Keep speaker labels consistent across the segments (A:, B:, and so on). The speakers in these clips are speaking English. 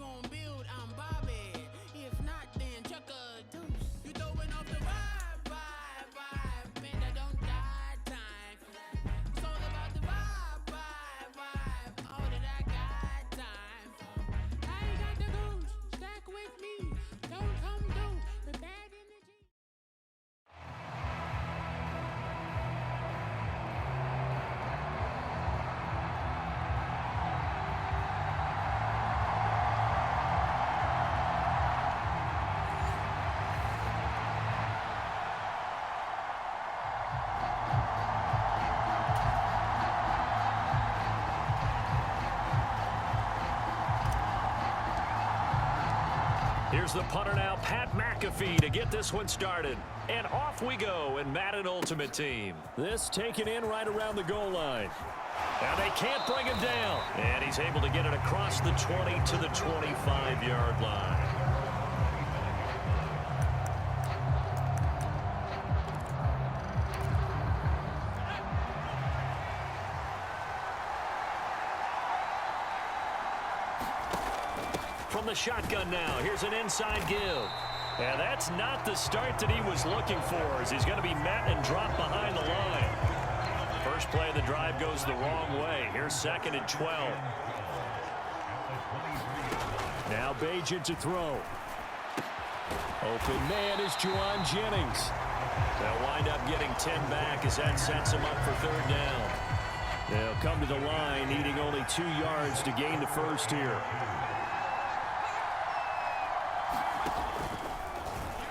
A: gon' build, I'm Bobby. If not, then chuck a deuce. You throwing off the vibe. Man, that don't die time. It's all about the vibe. All that I got time. I ain't got the goose, stack with me. Don't come through the bad energy.
B: Here's the punter now, Pat McAfee, to get this one started. And off we go in Madden Ultimate Team. This taken in right around the goal line. And they can't bring him down. And he's able to get it across the 20 to the 25-yard line. From the shotgun now, here's an inside give. And that's not the start that he was looking for, as he's going to be met and dropped behind the line. First play of the drive goes the wrong way. Here's 2nd and 12. Now Bajan to throw. Open man is Juwan Jennings. They'll wind up getting 10 back as that sets him up for 3rd down. They'll come to the line, needing only 2 yards to gain the first here.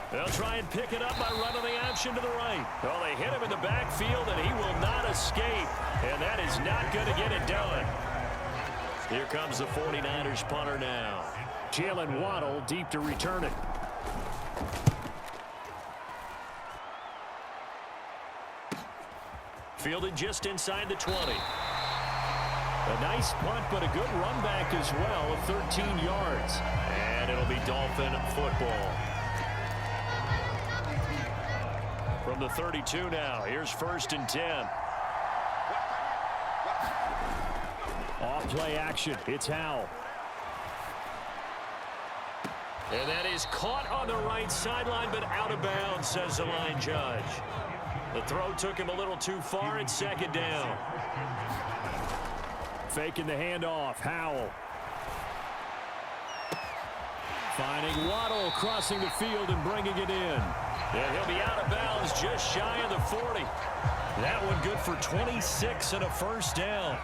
B: They'll try and pick it up by running the option to the right. Well, they hit him in the backfield, and he will not escape. And that is not going to get it done. Here comes the 49ers punter now. Jalen Waddle deep to return it. Fielded just inside the 20. A nice punt, but a good run back as well of 13 yards. And it'll be Dolphin football. From the 32 now, here's 1st and 10. Off play action, it's Howell. And that is caught on the right sideline, but out of bounds, says the line judge. The throw took him a little too far. It's 2nd down. Faking the handoff, Howell. Finding Waddle crossing the field and bringing it in. And he'll be out of bounds just shy of the 40. That one good for 26 and a 1st down.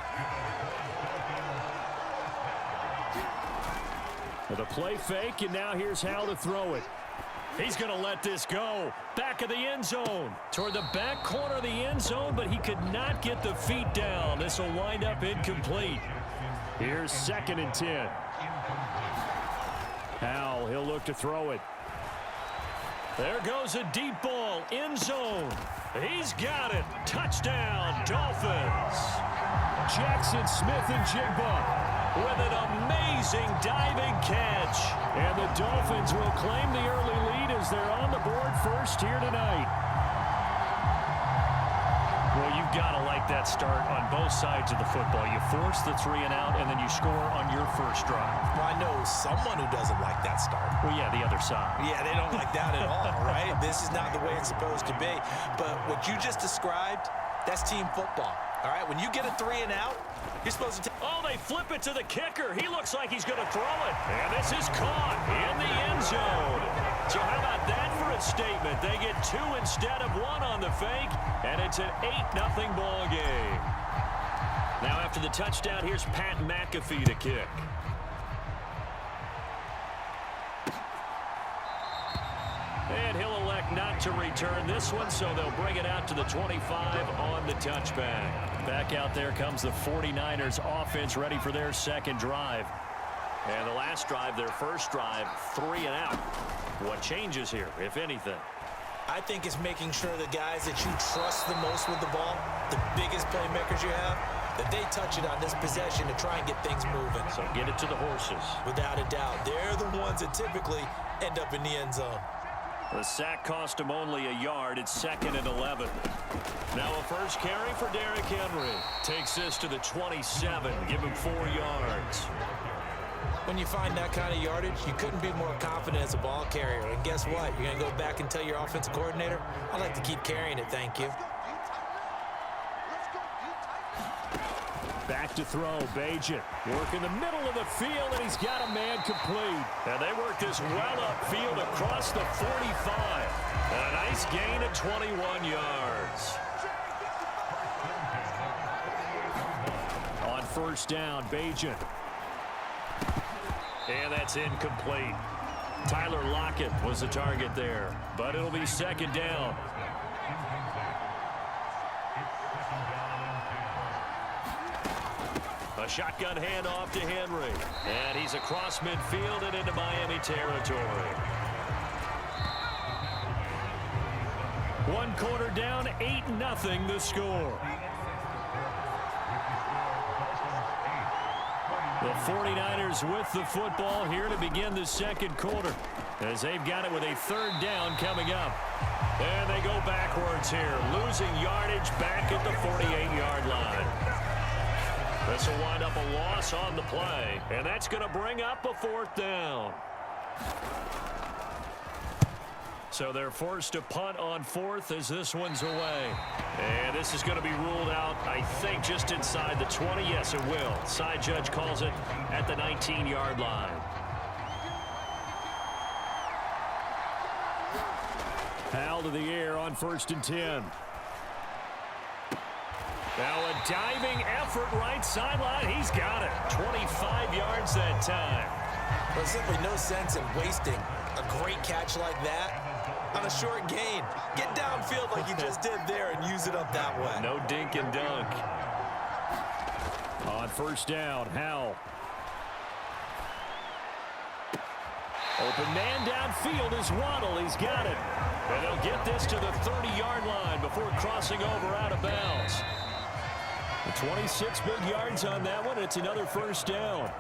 B: With a play fake, and now here's Howell to throw it. He's going to let this go. Back of the end zone. Toward the back corner of the end zone, but he could not get the feet down. This will wind up incomplete. Here's 2nd and 10. Howell, he'll look to throw it. There goes a deep ball, end zone. He's got it. Touchdown, Dolphins. Jackson Smith and Jigba with an amazing diving catch. And the Dolphins will claim the early lead as they're on the board first here tonight. Well, you've got to like that start on both sides of the football. You force the 3 and out, and then you score on your first drive.
C: Well, I know someone who doesn't like that start.
B: Well, yeah, the other side.
C: Yeah, they don't like that at all, right? This is not the way it's supposed to be. But what you just described, that's team football. All right, when you get a 3 and out, you're supposed to take.
B: Oh, they flip it to the kicker. He looks like he's going to throw it. And this is caught in the end zone. So how about that for a statement? They get 2 instead of 1 on the fake, and it's an 8-0 ball game. Now after the touchdown, here's Pat McAfee to kick. And he'll elect not to return this one, so they'll bring it out to the 25 on the touchback. Back out there comes the 49ers offense, ready for their 2nd drive. And the last drive, their first drive, 3 and out. What changes here, if anything?
C: I think it's making sure the guys that you trust the most with the ball, the biggest playmakers you have, that they touch it on this possession to try and get things moving.
B: So get it to the horses.
C: Without a doubt. They're the ones that typically end up in the end zone.
B: The sack cost him only a yard. It's 2nd and 11. Now a first carry for Derrick Henry. Takes this to the 27. Give him 4 yards.
C: When you find that kind of yardage, you couldn't be more confident as a ball carrier. And guess what? You're going to go back and tell your offensive coordinator, I'd like to keep carrying it, thank you.
B: Back to throw, Bajan. Work in the middle of the field, and he's got a man complete. And they work this well upfield across the 45. And a nice gain of 21 yards. On first down, Bajan. And that's incomplete. Tyler Lockett was the target there, but it'll be second down. A shotgun handoff to Henry. And he's across midfield and into Miami territory. 1 quarter down, 8-0 the score. The 49ers with the football here to begin the second quarter, as they've got it with a third down coming up. And they go backwards here, losing yardage back at the 48-yard line. This will wind up a loss on the play, and that's going to bring up a fourth down. So they're forced to punt on fourth as this one's away. And this is going to be ruled out, I think, just inside the 20. Yes, it will. Side judge calls it at the 19-yard line. Howell to the air on 1st and 10. Now a diving effort right sideline. He's got it. 25 yards that time.
C: There's simply no sense in wasting a great catch like that on a short gain. Get downfield like you just did there and use it up that way.
B: No dink and dunk. On first down, Howell. Open man downfield is Waddle. He's got it. And they'll get this to the 30-yard line before crossing over out of bounds. 26 big yards on that one. It's another first down.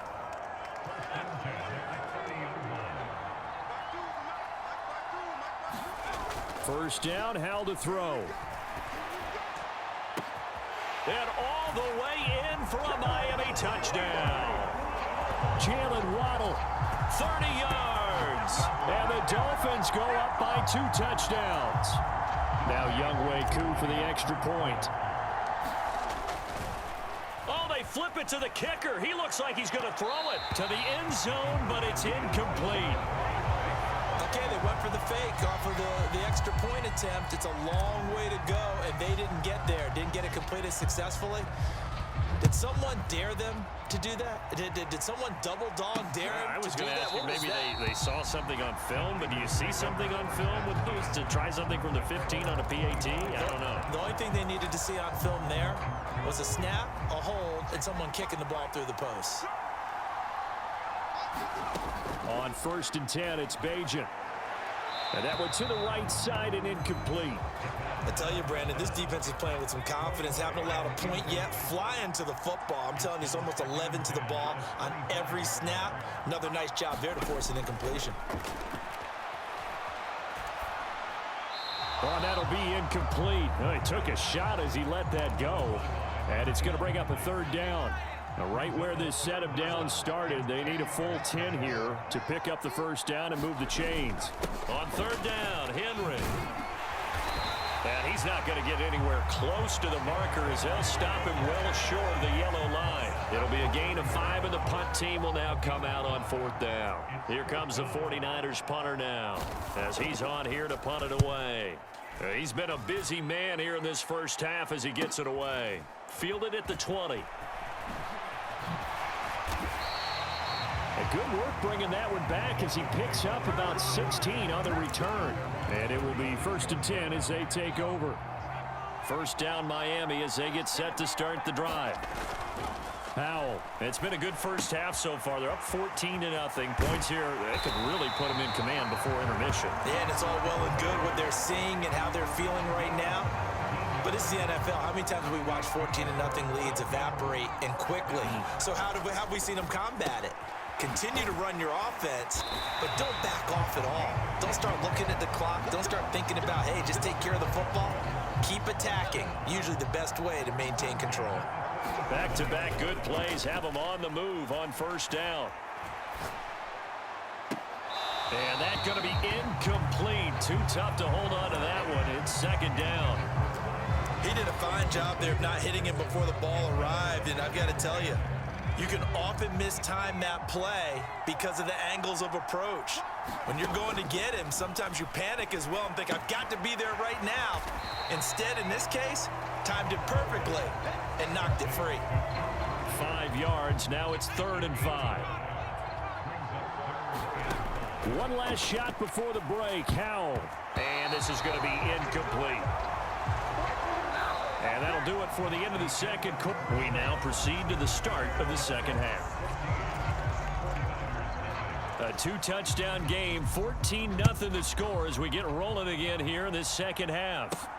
B: First down, Howell to throw. And all the way in for a Miami touchdown. Jalen Waddle, 30 yards. And the Dolphins go up by 2 touchdowns. Now Younghoe Koo for the extra point. Oh, they flip it to the kicker. He looks like he's going to throw it to the end zone, but it's incomplete.
C: Okay, they went for the fake off of the extra point attempt. It's a long way to go, and they didn't get there. Didn't get it completed successfully. Did someone dare them to do that? Did someone double dog dare them
B: I was
C: to do
B: going to
C: that?
B: ask you,
C: What was
B: maybe
C: that?
B: they saw something on film, but do you see something on film with those to try something from the 15 on a PAT? I don't know.
C: The only thing they needed to see on film there was a snap, a hold, and someone kicking the ball through the post.
B: On 1st and 10, it's Bajan. And that one to the right side and incomplete.
C: I tell you, Brandon, this defense is playing with some confidence. Haven't allowed a point yet. Flying to the football. I'm telling you, it's almost 11 to the ball on every snap. Another nice job there to force an incompletion.
B: Well, that'll be incomplete. Well, he took a shot as he let that go. And it's going to bring up a third down. Now, right where this set of downs started, they need a full 10 here to pick up the first down and move the chains. On third down, Henry. And he's not going to get anywhere close to the marker as they'll stop him well short of the yellow line. It'll be a gain of 5, and the punt team will now come out on 4th down. Here comes the 49ers punter now as he's on here to punt it away. He's been a busy man here in this first half as he gets it away. Fielded at the 20. And good work bringing that one back as he picks up about 16 on the return. And it will be 1st and 10 as they take over. First down Miami as they get set to start the drive. Howell. It's been a good first half so far. They're up 14-0. Points here, that could really put them in command before intermission.
C: Yeah, and it's all well and good what they're seeing and how they're feeling right now. But it's the NFL. How many times have we watched 14-0 leads evaporate and quickly? So how have we seen them combat it? Continue to run your offense, but don't back off at all. Don't start looking at the clock. Don't start thinking about, hey, just take care of the football. Keep attacking. Usually the best way to maintain control.
B: Back-to-back good plays have them on the move on first down. And that's going to be incomplete. Too tough to hold on to that one. It's second down.
C: He did a fine job there of not hitting him before the ball arrived, and I've got to tell you, you can often mistime that play because of the angles of approach. When you're going to get him, sometimes you panic as well and think, I've got to be there right now. Instead, in this case, timed it perfectly and knocked it free.
B: 5 yards. Now it's 3rd and 5. One last shot before the break. Howell. And this is going to be incomplete. And that'll do it for the end of the second quarter. We now proceed to the start of the second half. A 2-touchdown game, 14-0 the score as we get rolling again here in this second half.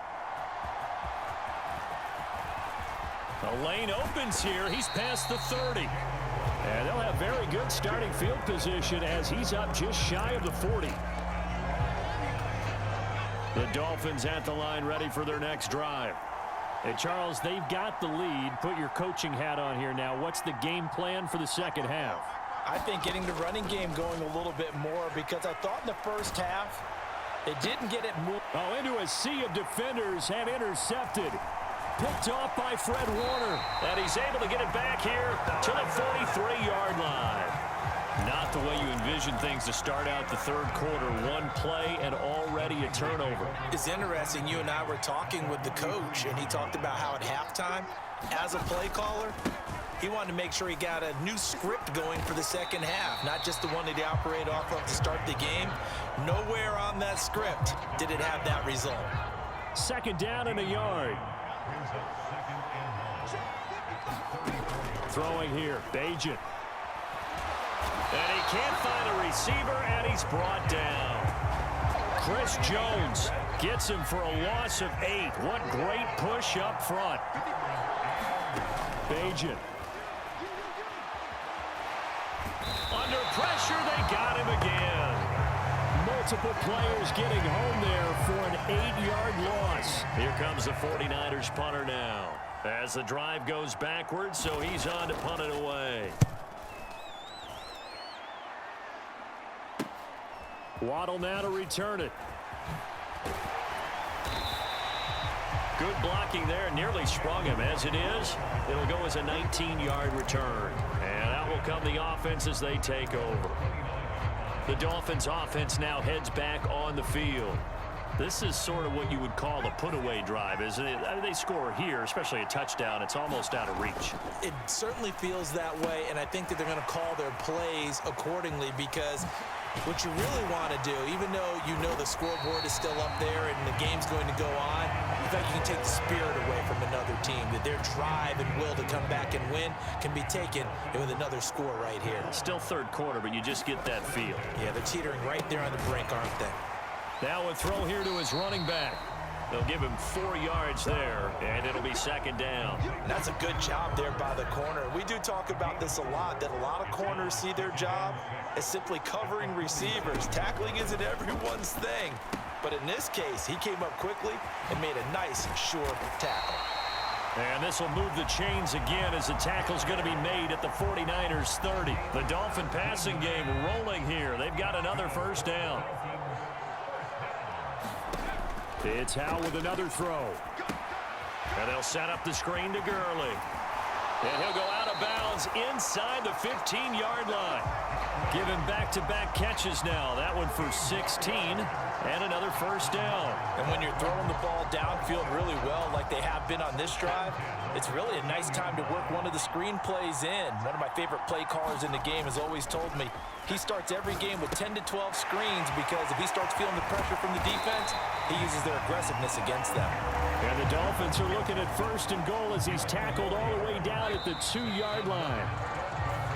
B: The lane opens here. He's past the 30. And they'll have very good starting field position as he's up just shy of the 40. The Dolphins at the line ready for their next drive. Hey, Charles, they've got the lead. Put your coaching hat on here now. What's the game plan for the second half?
C: I think getting the running game going a little bit more because I thought in the first half they didn't get it moved.
B: Oh, into a sea of defenders and intercepted. Picked off by Fred Warner. And he's able to get it back here to the 43-yard line. Not the way you envision things to start out the third quarter. One play and already a turnover.
C: It's interesting. You and I were talking with the coach, and he talked about how at halftime, as a play caller, he wanted to make sure he got a new script going for the second half, not just the one that he operated off of to start the game. Nowhere on that script did it have that result.
B: Second down and a yard. Throwing here, Ajani. And he can't find a receiver, and he's brought down. Chris Jones gets him for a loss of 8. What great push up front. Ajani. Under pressure, they got him again. Multiple players getting home there for an 8-yard loss. Here comes the 49ers punter now. As the drive goes backwards, so he's on to punt it away. Waddle now to return it. Good blocking there. Nearly sprung him. As it is, it'll go as a 19-yard return. And out will come the offense as they take over. The Dolphins offense now heads back on the field. This is sort of what you would call a put-away drive, isn't it? I mean, they score here, especially a touchdown. It's almost out of reach.
C: It certainly feels that way, and I think that they're going to call their plays accordingly because what you really want to do, even though you know the scoreboard is still up there and the game's going to go on, in fact, you can take the spirit away from another team, that their drive and will to come back and win can be taken with another score right here.
B: Still third quarter, but you just get that feel.
C: Yeah, they're teetering right there on the brink, aren't they?
B: Now a throw here to his running back. They'll give him 4 yards there, and it'll be second down.
C: That's a good job there by the corner. We do talk about this a lot, that a lot of corners see their job as simply covering receivers. Tackling isn't everyone's thing. But in this case, he came up quickly and made a nice, sure tackle.
B: And this will move the chains again as the tackle's going to be made at the 49ers 30. The Dolphin passing game rolling here. They've got another first down. It's Howell with another throw. And they'll set up the screen to Gurley. And he'll go out of bounds inside the 15-yard line. Giving back-to-back catches now. That one for 16 and another first down.
C: And when you're throwing the ball downfield really well like they have been on this drive, it's really a nice time to work one of the screen plays in. One of my favorite play callers in the game has always told me he starts every game with 10 to 12 screens because if he starts feeling the pressure from the defense, he uses their aggressiveness against them.
B: And the Dolphins are looking at first and goal as he's tackled all the way down at the 2-yard line.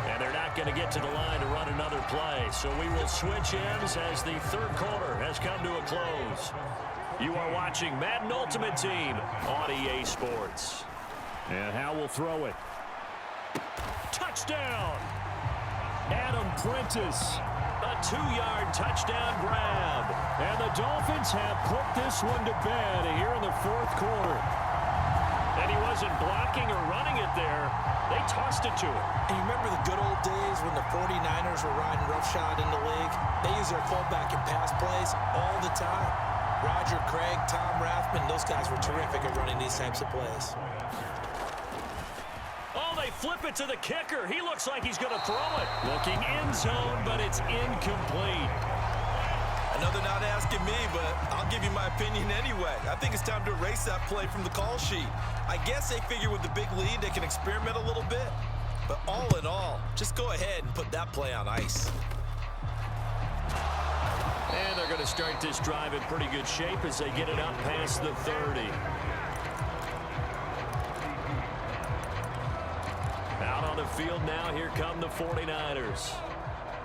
B: And they're not going to get to the line to run another play. So we will switch ends as the third quarter has come to a close. You are watching Madden Ultimate Team on EA Sports. And Howell will throw it. Touchdown! Adam Prentice, a 2-yard touchdown grab. And the Dolphins have put this one to bed here in the fourth quarter. And he wasn't blocking or running it there. They tossed it to him.
C: And you remember the good old days when the 49ers were riding roughshod in the league? They use their fullback in pass plays all the time. Roger Craig, Tom Rathman, those guys were terrific at running these types of plays.
B: Oh, they flip it to the kicker. He looks like he's going to throw it. Looking end zone, but it's incomplete.
C: I know they're not asking me, but I'll give you my opinion anyway. I think it's time to erase that play from the call sheet. I guess they figure with the big lead they can experiment a little bit. But all in all, just go ahead and put that play on ice.
B: And they're going to start this drive in pretty good shape as they get it up past the 30. Out on the field now, here come the 49ers.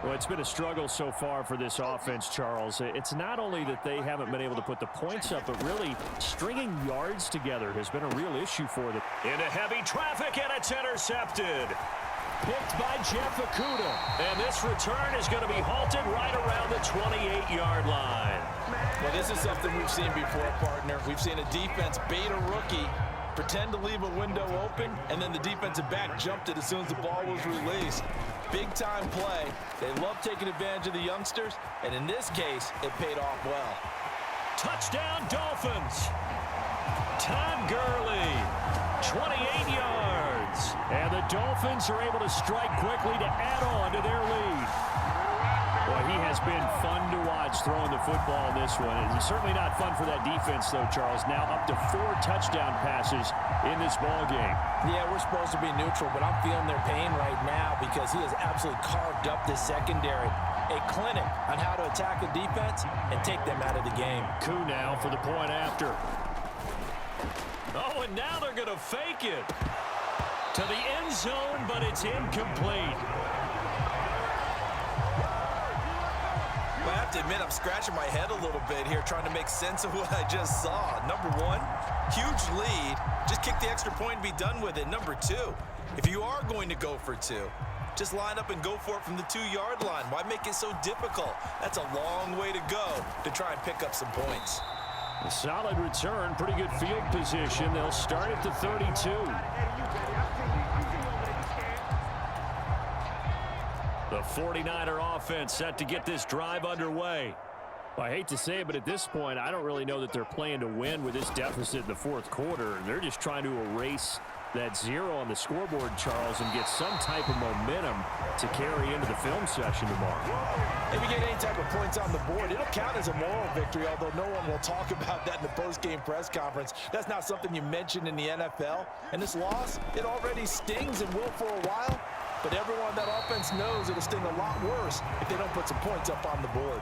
B: Well, it's been a struggle so far for this offense, Charles. It's not only that they haven't been able to put the points up, but really stringing yards together has been a real issue for them. Into heavy traffic, and it's intercepted. Picked by Jeff Okudah. And this return is going to be halted right around the 28-yard line.
C: Well, this is something we've seen before, partner. We've seen a defense bait a rookie, pretend to leave a window open, and then the defensive back jumped it as soon as the ball was released. Big-time play. They love taking advantage of the youngsters, and in this case, it paid off well.
B: Touchdown, Dolphins. Todd Gurley, 28 yards. And the Dolphins are able to strike quickly to add on to their lead. Boy, he has been fun to watch throwing the football in this one. It's certainly not fun for that defense, though, Charles. Now up to 4 touchdown passes in this ball game.
C: Yeah, we're supposed to be neutral, but I'm feeling their pain right now because he has absolutely carved up this secondary. A clinic on how to attack a defense and take them out of the game.
B: Coup now for the point after. Oh, and now they're going to fake it to the end zone, but it's incomplete.
C: Well, I have to admit, I'm scratching my head a little bit here trying to make sense of what I just saw. Number one, huge lead. Just kick the extra point and be done with it. Number two, if you are going to go for two, just line up and go for it from the 2-yard line. Why make it so difficult? That's a long way to go to try and pick up some points.
B: A solid return, pretty good field position. They'll start at the 32. The 49er offense set to get this drive underway. Well, I hate to say it, but at this point, I don't really know that they're playing to win with this deficit in the fourth quarter. They're just trying to erase that 0 on the scoreboard, Charles, and get some type of momentum to carry into the film session tomorrow.
C: If you get any type of points on the board, it'll count as a moral victory, although no one will talk about that in the post-game press conference. That's not something you mentioned in the NFL. And this loss, it already stings and will for a while. But everyone on that offense knows it'll sting a lot worse if they don't put some points up on the board.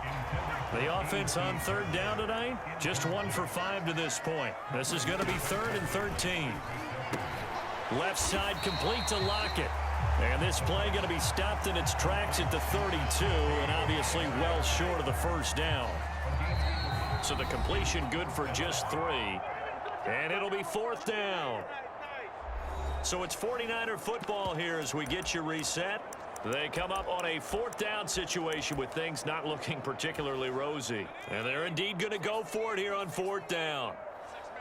B: The offense on third down tonight, just 1 for 5 to this point. This is going to be 3rd and 13. Left side complete to Lockett. And this play going to be stopped in its tracks at the 32, and obviously well short of the first down. So the completion good for just 3. And it'll be 4th down. So it's 49er football here as we get you reset. They come up on a 4th down situation with things not looking particularly rosy. And they're indeed going to go for it here on 4th down.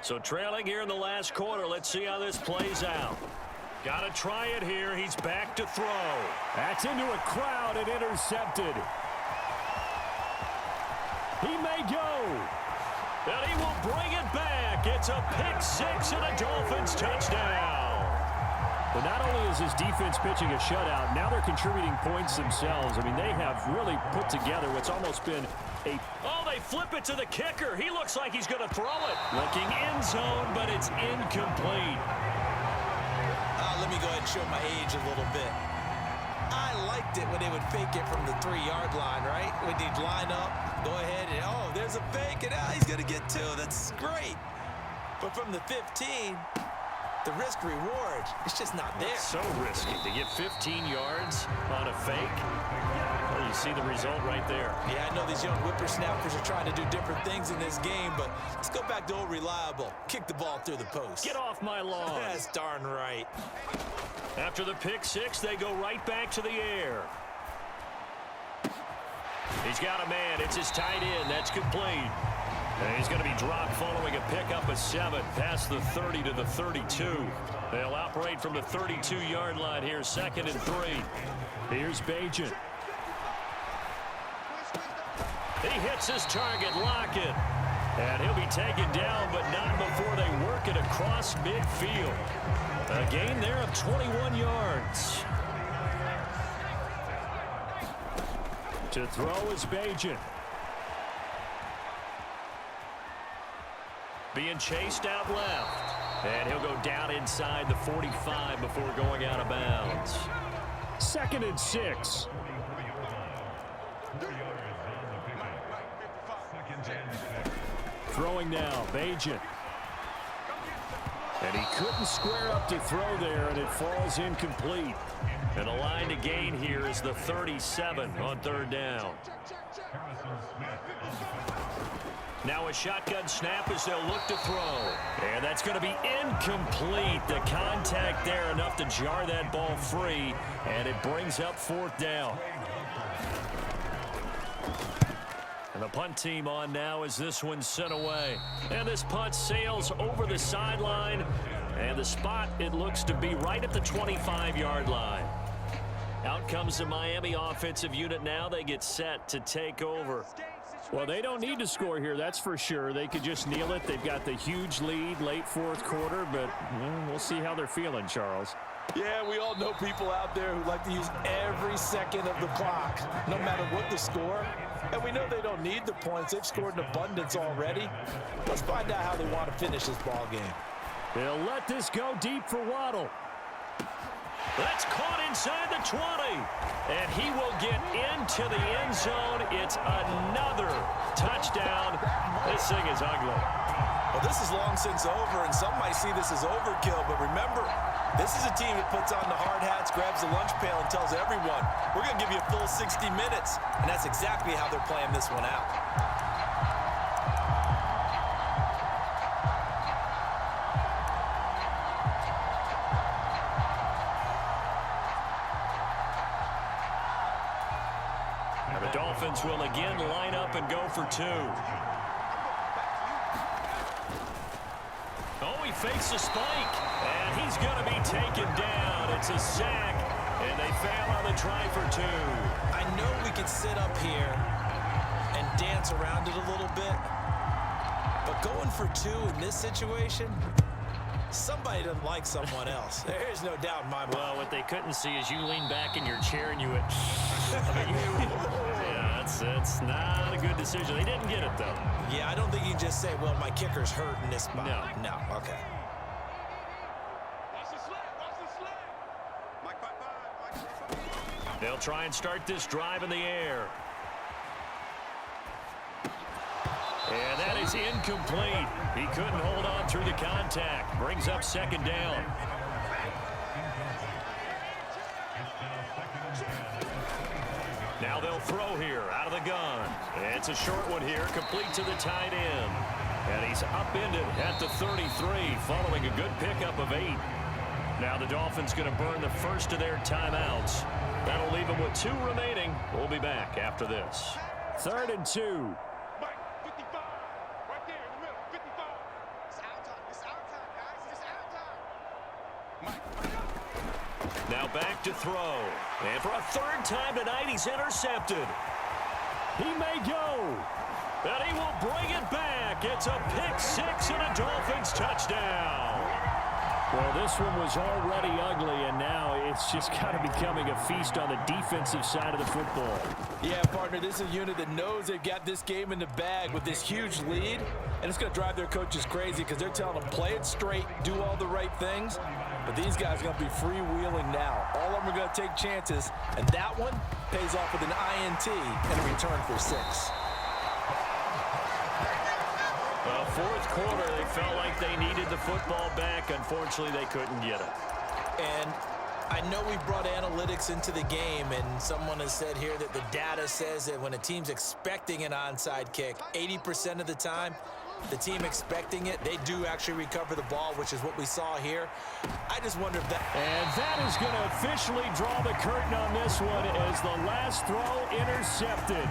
B: So trailing here in the last quarter, let's see how this plays out. Got to try it here. He's back to throw. That's into a crowd and intercepted. He may go. And he will bring it back. It's a pick-6 and a Dolphins touchdown. But not only is his defense pitching a shutout, now they're contributing points themselves. I mean, they have really put together what's almost been a... Oh, they flip it to the kicker. He looks like he's going to throw it. Looking end zone, but it's incomplete.
C: Let me go ahead and show my age a little bit. I liked it when they would fake it from the 3-yard line, right? When they'd line up, go ahead and, oh, there's a fake, and he's going to get 2. That's great. But from the 15... the risk-reward, it's just not there.
B: It's so risky to get 15 yards on a fake. Well, you see the result right there.
C: Yeah, I know these young whippersnappers are trying to do different things in this game, but let's go back to old reliable. Kick the ball through the post.
B: Get off my lawn.
C: That's darn right.
B: After the pick-6, they go right back to the air. He's got a man. It's his tight end. That's complete. And he's going to be dropped following a pickup of 7 past the 30 to the 32. They'll operate from the 32-yard line here, 2nd and 3. Here's Bajan. He hits his target, Lockett. And he'll be taken down, but not before they work it across midfield. A gain there of 21 yards. To throw is Bajan. Being chased out left. And he'll go down inside the 45 before going out of bounds. 2nd and 6. Throwing now, Bajan. And he couldn't square up to throw there, and it falls incomplete. And the line to gain here is the 37 on 3rd down. Now a shotgun snap as they'll look to throw. And that's going to be incomplete. The contact there enough to jar that ball free, and it brings up 4th down. And the punt team on now as this one's sent away. And this punt sails over the sideline. And the spot, it looks to be right at the 25-yard line. Out comes the Miami offensive unit now. They get set to take over. Well, they don't need to score here, that's for sure. They could just kneel it. They've got the huge lead late 4th quarter, but we'll see how they're feeling, Charles.
C: Yeah, we all know people out there who like to use every second of the clock, no matter what the score. And we know they don't need the points. They've scored in abundance already. Let's find out how they want to finish this ball game.
B: They'll let this go deep for Waddle. That's caught inside the 20. And he will get into the end zone. It's another touchdown. This thing is ugly.
C: Well, this is long since over, and some might see this as overkill. But remember, this is a team that puts on the hard hats, grabs the lunch pail, and tells everyone, we're going to give you a full 60 minutes. And that's exactly how they're playing this one out.
B: Now the Dolphins will again line up and go for 2. Oh, he fakes a spike, and he's going to be taken down. It's a sack, and they fail on the try for 2.
C: I know we could sit up here and dance around it a little bit, but going for 2 in this situation, somebody doesn't like someone else. There's no doubt in my mind.
B: Well, what they couldn't see is you lean back in your chair and you went, yeah, that's not a good decision. They didn't get it, though.
C: Yeah, I don't think you can just say, well, my kicker's hurt in this spot.
B: No.
C: No, okay.
B: They'll try and start this drive in the air. And that is incomplete. He couldn't hold on through the contact. Brings up 2nd down. Now they'll throw here out of the gun. It's a short one here, complete to the tight end. And he's upended at the 33 following a good pickup of 8. Now the Dolphins going to burn the first of their timeouts. That'll leave them with 2 remaining. We'll be back after this. 3rd and 2. Now back to throw. And for a 3rd time tonight, he's intercepted. He may go. And he will bring it back. It's a pick-6 and a Dolphins touchdown. Well, this one was already ugly, and now it's just kind of becoming a feast on the defensive side of the football.
C: Yeah, partner, this is a unit that knows they've got this game in the bag with this huge lead, and it's going to drive their coaches crazy because they're telling them, play it straight, do all the right things. But these guys are going to be freewheeling now. All of them are going to take chances, and that one pays off with an INT and a return for 6.
B: Well, 4th quarter, they felt like they needed the football back. Unfortunately, they couldn't get it.
C: And I know we brought analytics into the game, and someone has said here that the data says that when a team's expecting an onside kick, 80% of the time, The team expecting it, they do actually recover the ball, which is what we saw here. I just wonder if that...
B: And that is going to officially draw the curtain on this one as the last throw intercepted.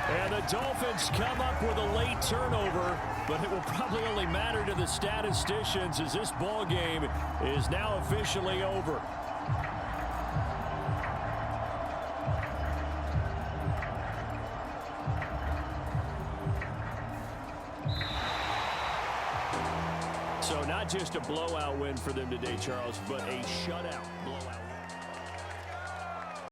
B: And the Dolphins come up with a late turnover, but it will probably only matter to the statisticians as this ball game is now officially over. So not just a blowout win for them today, Charles, but a shutout blowout.